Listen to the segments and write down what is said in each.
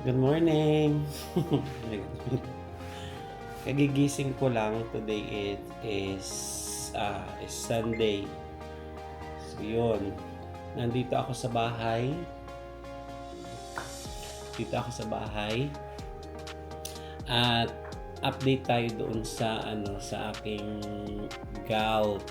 Good morning! Kagigising ko lang. Today it is Sunday. So yun, nandito ako sa bahay. At update tayo doon sa sa aking gout.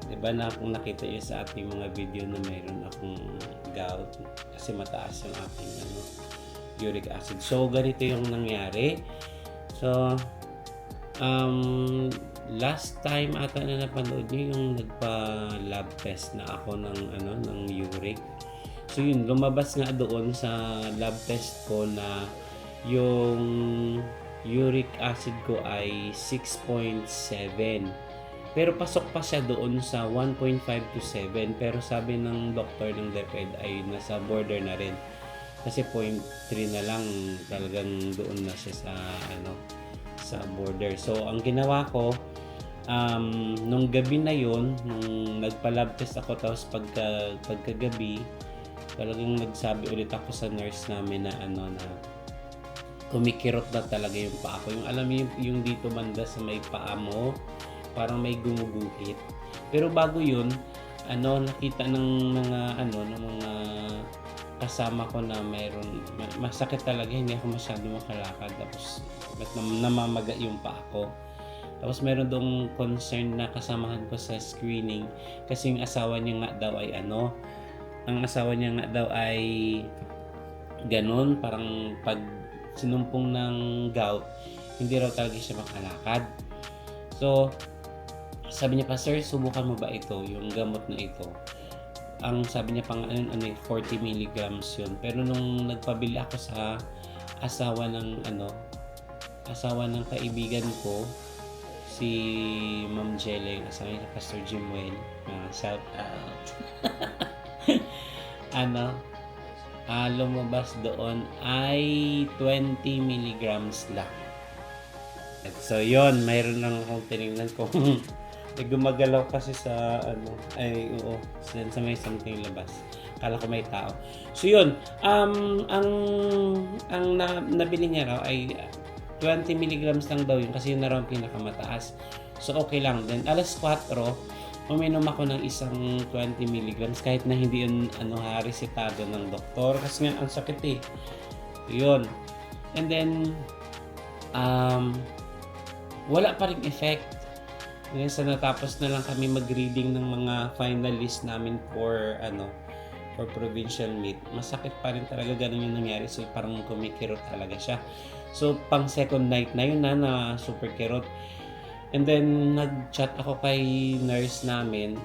'Di ba na kung nakita niyo sa ating mga video na mayroon akong gout kasi mataas yung aking uric acid. So ganito yung nangyari. So last time ata na napanood niyo yung nagpa-lab test na ako ng uric. So yun, lumabas nga doon sa lab test ko na yung uric acid ko ay 6.7. Pero pasok pa siya doon sa 1.5 to 7. Pero sabi ng doktor ng DepEd ay nasa border na rin. Kasi 0.3 na lang, talagang doon na siya sa border. So ang ginawa ko, nung gabi na yon, nung nagpa-lab test ako, tapos pagkagabi, talagang nagsabi ulit ako sa nurse namin na na kumikirot na talaga yung paa ko. Yung alam mo yung dito banda sa may paa mo, parang may gumuguhit. Pero bago yun, nakita ng mga kasama ko na mayroon masakit talaga, hindi ako masyado makalakad, tapos namamaga yung paa ko. Tapos meron dong concern na kasamahan ko sa screening kasi yung asawa niya nga daw ay ganun, parang pag sinumpong ng gout, hindi raw talaga siya makalakad. So, sabi niya pa, "Sir, subukan mo ba ito, yung gamot na ito?" Ang sabi niya pang 40 milligrams yun. Pero nung nagpabili ako sa asawa ng kaibigan ko, si Ma'am Jelle, yung asawa niya, Pastor Jimwell, shout out. Lumabas doon ay 20 milligrams lang. So yon, mayroon lang akong tinignan kung gumagalaw kasi sa sa may something labas. Akala ko may tao. So yun, ang nabili niya raw ay 20 milligrams lang daw yun kasi yun na raw ang pinakamataas. So okay lang. Then alas 4, uminom ako ng isang 20 milligrams kahit na hindi yun resetado ng doktor kasi nga ang sakit eh. Yun. And then wala pa ring effect. Ngayon sa natapos na lang kami mag-reading ng mga finalist namin for provincial meet. Masakit pa rin talaga, ganun yung nangyari. So parang kumikirot talaga siya. So pang second night na yun na super kirot. And then nag-chat ako kay nurse namin.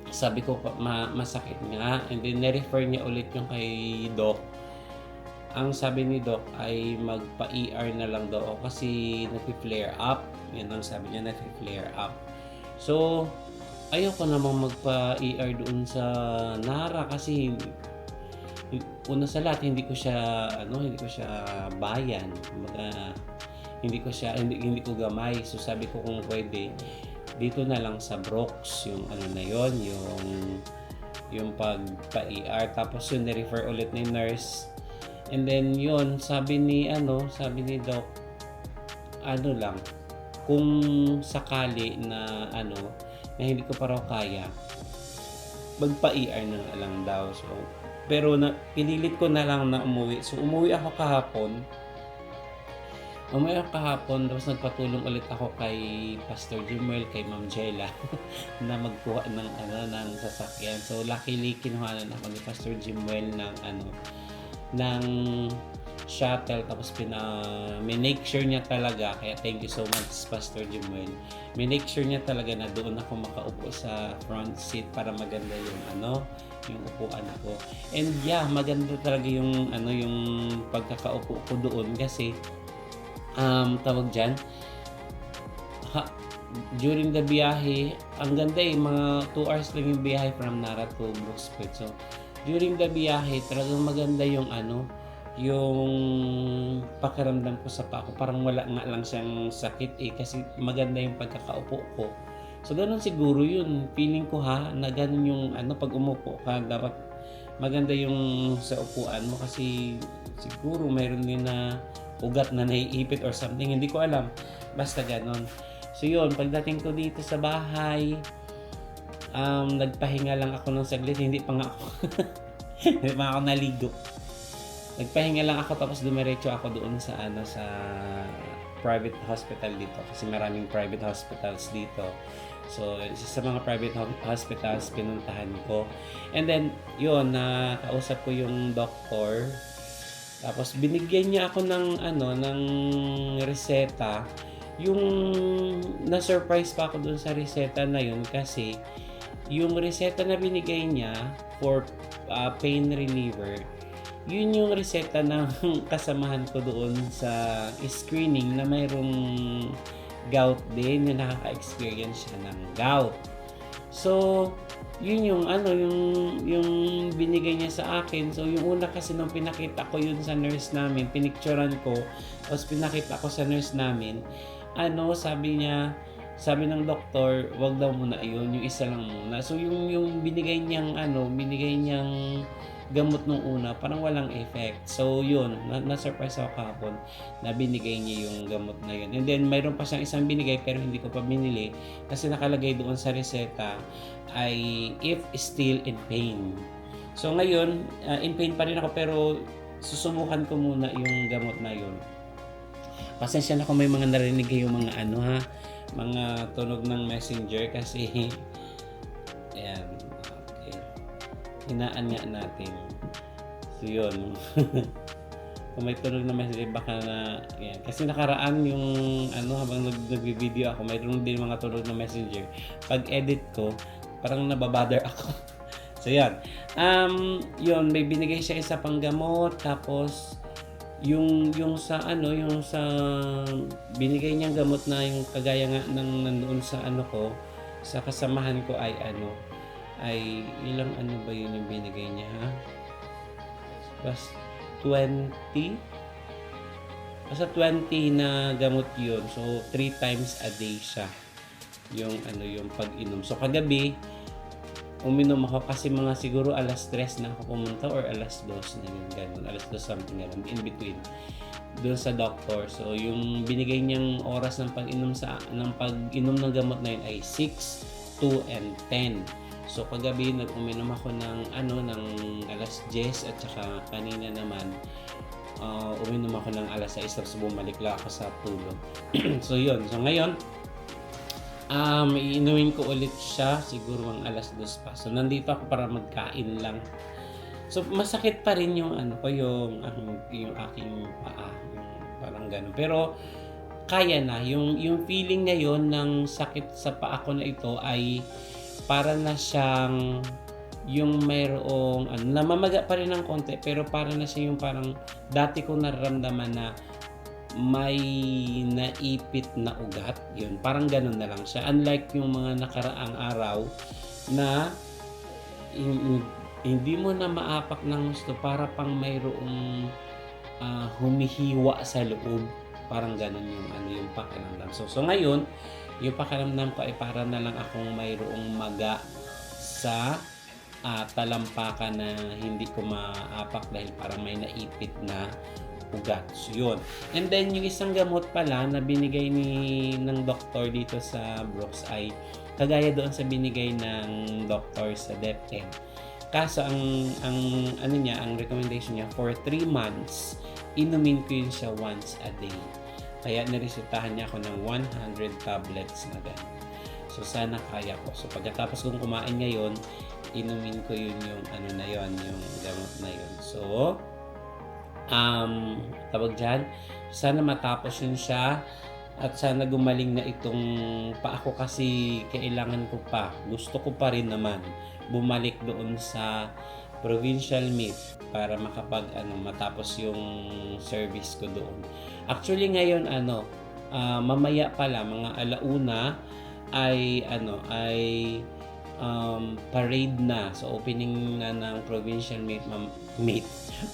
Sabi ko masakit nga. And then na-refer niya ulit yung kay doc. Ang sabi ni doc ay magpa-ER na lang daw ako kasi nag-flare up. Yan ang sabi niya, nag-flare up. So ayoko namang magpa-ER doon sa Nara kasi una sa lahat hindi ko siya bayan. Hindi ko gamay. So sabi ko kung pwede dito na lang sa Brooks yung yung pagpa-ER. Tapos yun na-refer ulit ni nurse. And then yun, sabi ni doc, lang, kung sakali na hindi ko pa raw kaya, magpa-ER na lang daw. So, pero pinilit ko na lang na umuwi. So umuwi ako kahapon, tapos nagpatulong ulit ako kay Pastor Jimwell, kay Ma'am Jella na magkuha ng sasakyan. So luckily kinuhanan ako ni Pastor Jimwell ng shuttle, tapos minake sure niya talaga, kaya thank you so much Pastor Jimwell. Minake sure niya talaga na doon ako makaupo sa front seat para maganda yung upuan ko. And yeah, maganda talaga yung pagkakaupo ko doon kasi tawag dyan, during the biyahe, ang ganda mga 2 hours lang yung biyahe from Nara to Brooksville. So during the biyahe, talagang maganda yung pakiramdam ko sa paa ko. Parang wala nga lang siyang sakit kasi maganda yung pagkakaupo ko. So ganun siguro yun, feeling ko na ganun yung pag umupo ka, dapat maganda yung sa upuan mo kasi siguro mayroon din na ugat na naiipit or something, hindi ko alam. Basta ganon. So yun, pagdating ko dito sa bahay, nagpahinga lang ako ng saglit, hindi pa nga ako hindi pa ako naligo. Nagpahinga lang ako tapos dumiretso ako doon sa sa private hospital dito kasi maraming private hospitals dito. So, isa sa mga private hospitals pinuntahan ko. And then, yun, nakausap ko yung doctor. Tapos binigyan niya ako ng ng reseta. Yung na-surprise pa ako doon sa reseta na yun kasi yung reseta na binigay niya for pain reliever, yun yung reseta ng kasamahan ko doon sa screening na mayroong gout din, yung nakaka-experience siya ng gout. So, yun yung yung binigay niya sa akin. So, yung una kasi nung pinakita ko yun sa nurse namin, pinicturean ko, tapos pinakita ko sa nurse namin, sabi ng doktor, wag daw muna yun, yung isa lang muna. So, yung binigay niyang gamot nung una, parang walang effect. So, yun, na-surprise ako kahapon na binigay niya yung gamot na yun. And then, mayroon pa siyang isang binigay pero hindi ko pa binili kasi nakalagay doon sa reseta ay if still in pain. So, ngayon, in pain pa rin ako pero susubukan ko muna yung gamot na yun. Pasensya na kung may mga narinig kayo mga mga tunog ng messenger kasi ayan, okay. Hinaan nga natin. So, yun. Kung may tunog na message, baka na, yan. Kasi nakaraan yung, habang nag-video ako, mayroon din mga tunog na messenger. Pag edit ko, parang nababother ako. So, yan. Yun, may binigay siya isa pang gamot, tapos, yung sa binigay niyang gamot na yung kagaya nga ng nandoon sa sa kasamahan ko ay ay ilang ba yun yung binigay niya Basta 20 na gamot yun. So 3 times a day siya yung yung pag-inom. So kagabi uminom ako kasi mga siguro alas 3 na ako pumunta or alas 2 na yun, ganun. Alas 2 something ganun, in between doon sa doctor. So yung binigay niyang oras ng pag-inom ng gamot na yun ay 6, 2, and 10. So kagabi nag-uminom ako ng alas 10 at saka kanina naman uminom ako ng alas 6 tapos bumalik lang ako sa tulog. So yun. So ngayon iinumin ko ulit siya siguro ang alas 2 pa. So nandito ako para magkain lang. So masakit pa rin yung yung aking paa, yung parang gano'n. Pero kaya na yung feeling ngayon ng sakit sa paa ko na ito ay para na siyang yung mayroong namamaga pa rin ng konti pero para na siya yung parang dati ko nararamdaman na may naipit na ugat. Yun, parang ganun na lang siya. Unlike yung mga nakaraang araw na hindi mo na maapak ng gusto, para pang mayroong humihiwa sa loob. Parang ganun yung pakiramdam. So ngayon, yung pakiramdam ko ay para na lang akong mayroong maga sa talampakan na hindi ko maapak dahil parang may naipit na ugat. So, yun. And then, yung isang gamot pala na binigay ng doktor dito sa Brooks ay kagaya doon sa binigay ng doktor sa DepEd. Kaso, ang recommendation niya, for 3 months, inumin ko yun siya once a day. Kaya niresetahan niya ako ng 100 tablets na ganun. So, sana kaya ko. So, pagkatapos kong kumain ngayon, inumin ko yun yung yung gamot na yun. So, tawag dyan, sana matapos yun siya at sana gumaling na itong paa ko kasi kailangan ko pa. Gusto ko pa rin naman bumalik doon sa provincial meet para matapos yung service ko doon. Actually ngayon mamaya pala mga alauna ay parade na. So opening na ng provincial meet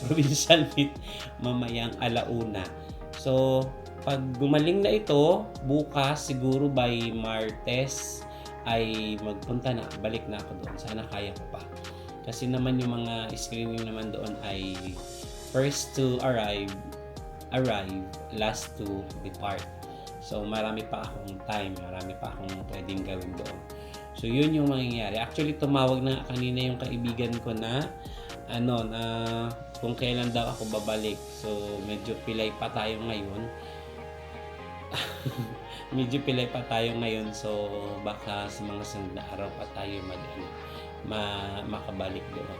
provincial meet mamayang alauna. So pag gumaling na ito, bukas siguro by Martes ay balik na ako doon. Sana kaya ko pa. Kasi naman yung mga screening naman doon ay first to arrive, last to depart. So marami pa akong time, marami pa akong pwedeng gawin doon. So yun yung mangyayari. Actually tumawag na kanina yung kaibigan ko na na kung kailan daw ako babalik. So medyo pilay pa tayo ngayon. So baka sa mga sunod na araw pa tayo makabalik doon.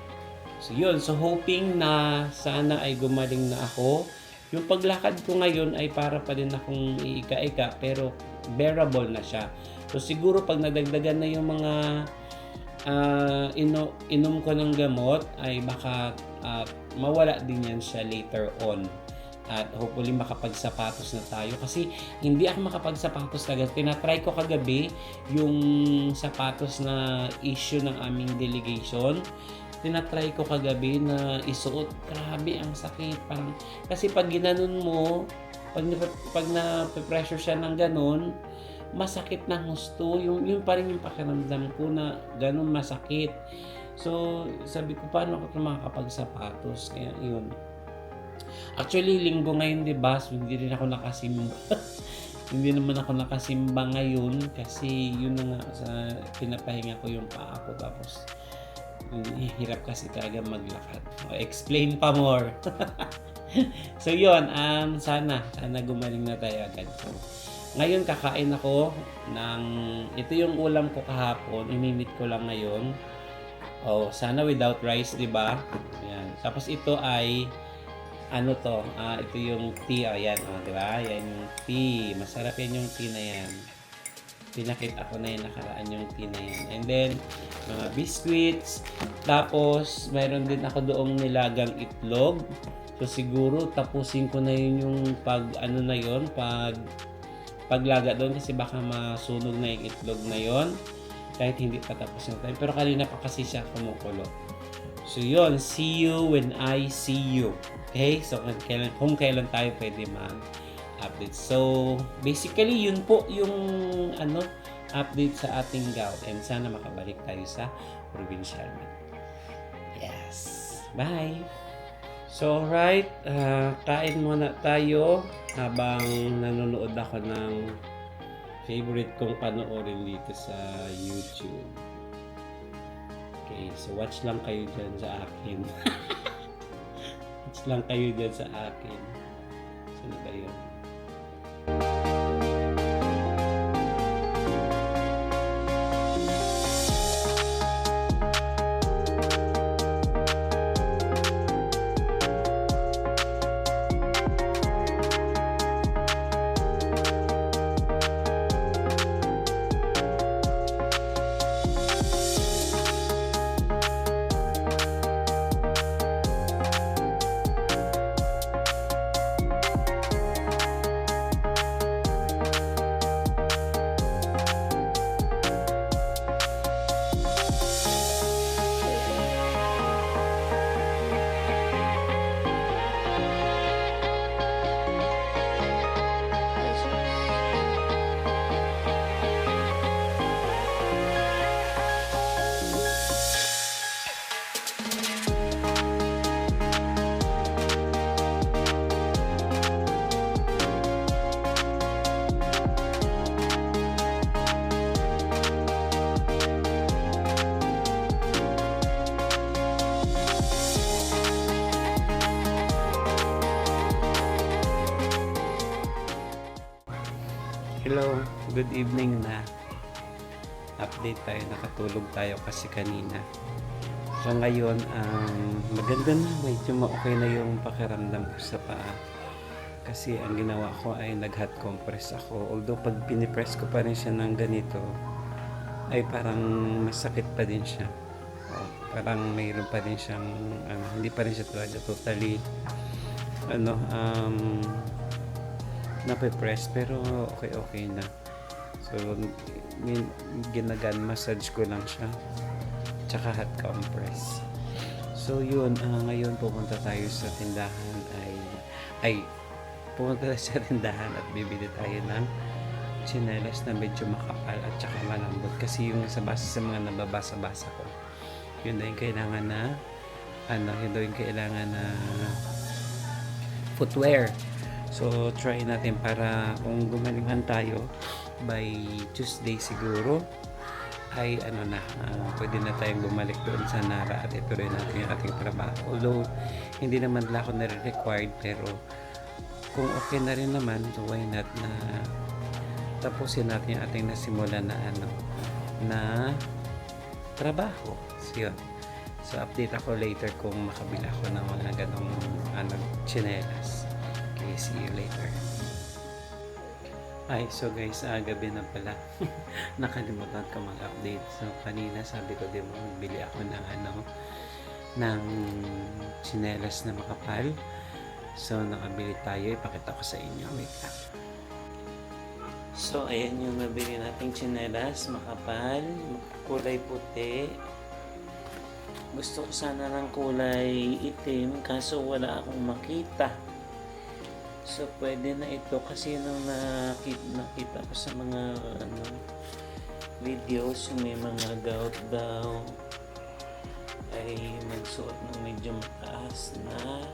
So yun, so hoping na sana ay gumaling na ako. Yung paglakad ko ngayon ay para pa din akong iika-ika pero bearable na siya. So siguro pag nadagdagan na yung mga inom ko ng gamot ay baka mawala din yan siya later on. At hopefully makapagsapatos na tayo kasi hindi ako makapagsapatos talaga. Tinatry ko kagabi yung sapatos na issue ng aming delegation. Tinatry ko kagabi na isuot. Grabe ang sakit. Parang, kasi pag ginanon mo, pag na-pressure siya ng ganon, masakit na husto. Yung pa rin yung pakiramdam ko na ganon masakit. So, sabi ko, paano ako makakapagsapatos? Kaya yun. Actually, linggo ngayon, diba? So, hindi rin ako nakasimba. Hindi naman ako nakasimba ngayon kasi yun na nga, pinapahinga ko yung paa ko. Tapos, hirap kasi talaga maglakad. Explain pa more. So, yun. Sana gumaling na tayo agad. So, ngayon, kakain ako ng, ito yung ulam ko kahapon. Imimit ko lang ngayon. Sana without rice, diba? Yan. Tapos, ito ay ito yung tea, ayan, diba? Yan yung tea. Masarap yan yung tea na yan. Pinakita ko na yung nakaraan yung tea na yan. And then, mga biscuits. Tapos, mayroon din ako doong nilagang itlog. So, siguro, tapusin ko na yun yung paglaga doon kasi baka masunog na yung itlog na yon kahit hindi pa tapos yung time. Pero kanina pa kasi siya kumukulo. So, yun. See you when I see you. Okay? So, kung kailan tayo pwede mag-update. So, basically, yun po yung update sa ating gout. And sana makabalik tayo sa provincial. Yes. Bye! So, right. Kain muna tayo habang nanonood ako ng favorite kong panoorin dito sa YouTube. Okay, so watch lang kayo dyan sa akin. Watch lang kayo dyan sa akin. Saan ba yun? Hello, good evening na. Update tayo, nakatulog tayo kasi kanina. So ngayon, maganda na, medyo okay na yung pakiramdam ko sa paa. Kasi ang ginawa ko ay nag-hot compress ako. Although pag pinipress ko pa rin siya ng ganito, ay parang masakit pa din siya. Parang mayroon pa din siyang, hindi pa rin siya talaga totally, nape-press pero okay na. So ginagan massage ko lang siya tsaka hot compress. So yun, ngayon pupunta tayo sa tindahan pupunta tayo sa tindahan at bibili tayo ng tsinelas na medyo makapal at tsaka malambot kasi yung sa mga nababasa-basa ko Yun daw yung kailangan na yun daw yung kailangan na footwear. So, try natin para kung gumalingan tayo by Tuesday siguro ay pwede na tayong bumalik doon sa Nara at ituloy natin yung ating trabaho. Although, hindi naman lang ako nare-required, pero kung okay na rin naman, so why not na tapusin natin yung ating nasimulan na trabaho. So, yun. So, update ako later kung makabila ako ng mga ganong tsinelas. Okay, see you later. Ay, so guys, gabi na pala. Nakalimutan ko mag-update. So, kanina sabi ko, di ba, magbili ako ng tsinelas na makapal. So, nakabili tayo. Ipakita ko sa inyo. Wait lang. So, ayan yung nabili nating tsinelas, makapal, kulay puti. Gusto ko sana ng kulay itim, kaso wala akong makita. So, pwede na ito kasi nung nakita ko sa mga videos, may mga gout daw ay magsuot ng medyo mataas na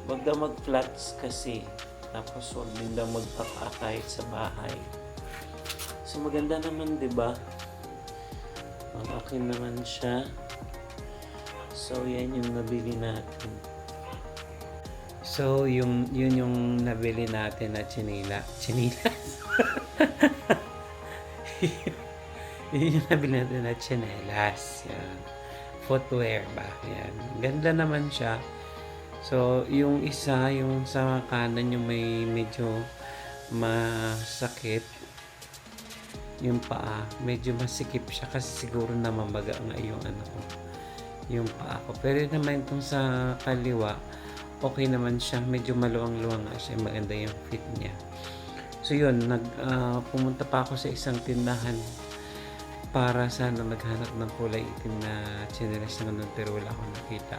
wag daw mag-flats kasi. Tapos huwag din daw magpaka kahit sa bahay. So maganda naman, 'di ba? Ang akin naman siya. So yan yung nabili natin. So yun yung nabili natin na tsinelas. Yun yung nabili natin na tsinelas. Yan. Footwear ba? Yan. Ganda naman siya. So, yung isa, yung sa kanan, yung may medyo masakit, yung paa, medyo masikip siya kasi siguro na mamaga nga yung yung paa ko. Pero naman itong sa kaliwa, okay naman siya, medyo maluwang-luwang nga siya, maganda yung fit niya. So yun, pumunta pa ako sa isang tindahan para sana maghanap ng kulay itim na tsinelas na ganun, pero wala akong nakita.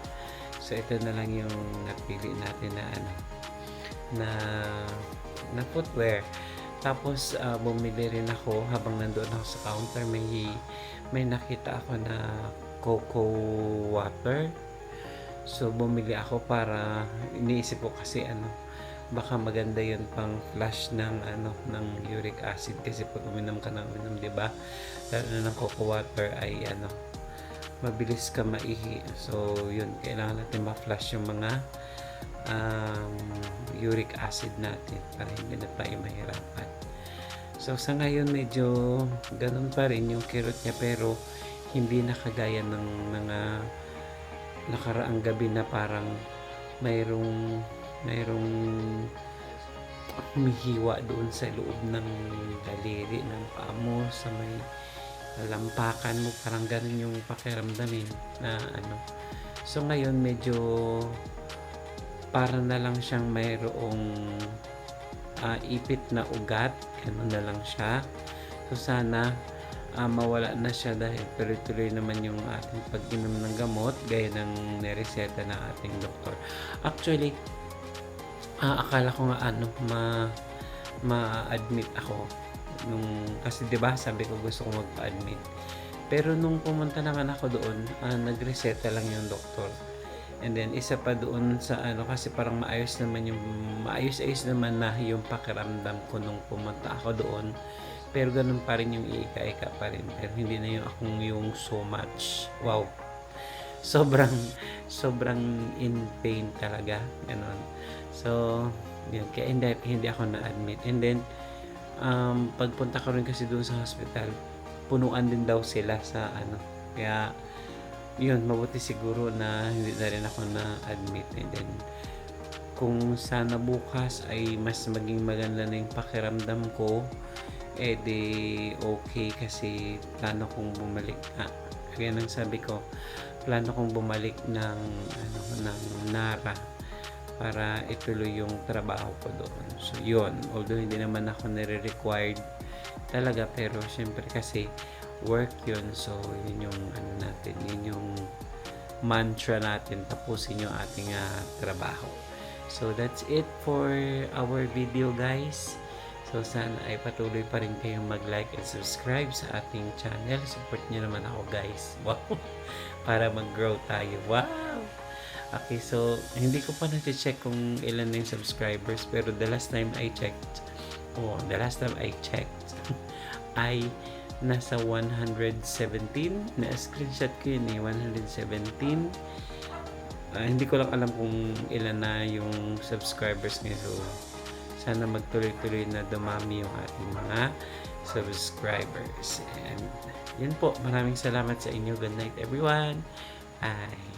So ito na lang yung napili natin na footwear. Tapos bumili rin ako habang nandoon ako sa counter, may nakita ako na cocoa water. So bumili ako para iniisip ko kasi baka maganda yun pang flush ng uric acid kasi pag uminom ka ng uminom, 'di ba? Lalo ng cocoa water ay mabilis ka maihi. So, yun, kailangan natin ma-flush yung mga uric acid natin para hindi na tayo mahirapan. So, sa ngayon, medyo ganun pa rin yung kirot niya, pero hindi na kagaya ng mga nakaraang gabi na parang mayroong humihiwa doon sa loob ng daliri ng paa mo, sa may lampakan mo, parang ganun yung pakiramdamin na So ngayon medyo para na lang siyang mayroong ipit na ugat, ganun na lang siya. So sana mawala na siya dahil tuloy-tuloy naman yung ating pag-inom ng gamot gaya ng nireseta ng ating doktor. Actually, akala ko nga ma-admit ako kasi 'di ba sabi ko gusto ko magpa-admit, pero nung pumunta naman ako doon, nagreseta lang yung doktor, and then isa pa doon sa kasi parang maayos naman na yung pakiramdam ko nung pumunta ako doon, pero ganun pa rin yung iika-ika pa rin, pero hindi na yung so much, wow, sobrang in pain talaga, ganun. So yun, kaya hindi ako na-admit, and then pagpunta ko rin kasi doon sa hospital, punuan din daw sila sa kaya yun, mabuti siguro na hindi na rin ako na-admit, and then kung sana bukas ay mas maging maganda na yung pakiramdam ko, okay, kasi plano kong bumalik kaya nang sabi ko, plano kong bumalik ng Nara para ituloy yung trabaho ko doon. So yun, although hindi naman ako nire-required talaga, pero syempre kasi work yun, so yun yung natin, yun yung mantra natin, tapusin yung ating trabaho. So that's it for our video, guys. So sana ay patuloy pa rin kayong mag-like and subscribe sa ating channel. Support niyo naman ako guys. Wow! Para mag-grow tayo. Wow! Okay, so hindi ko pa na-check kung ilan na yung subscribers, pero the last time I checked ay nasa 117. Na-screenshot ko yun 117. Hindi ko lang alam kung ilan na yung subscribers ngayon. So, sana magtuloy-tuloy na dumami yung ating mga subscribers. And yun po, maraming salamat sa inyo. Good night everyone. Bye.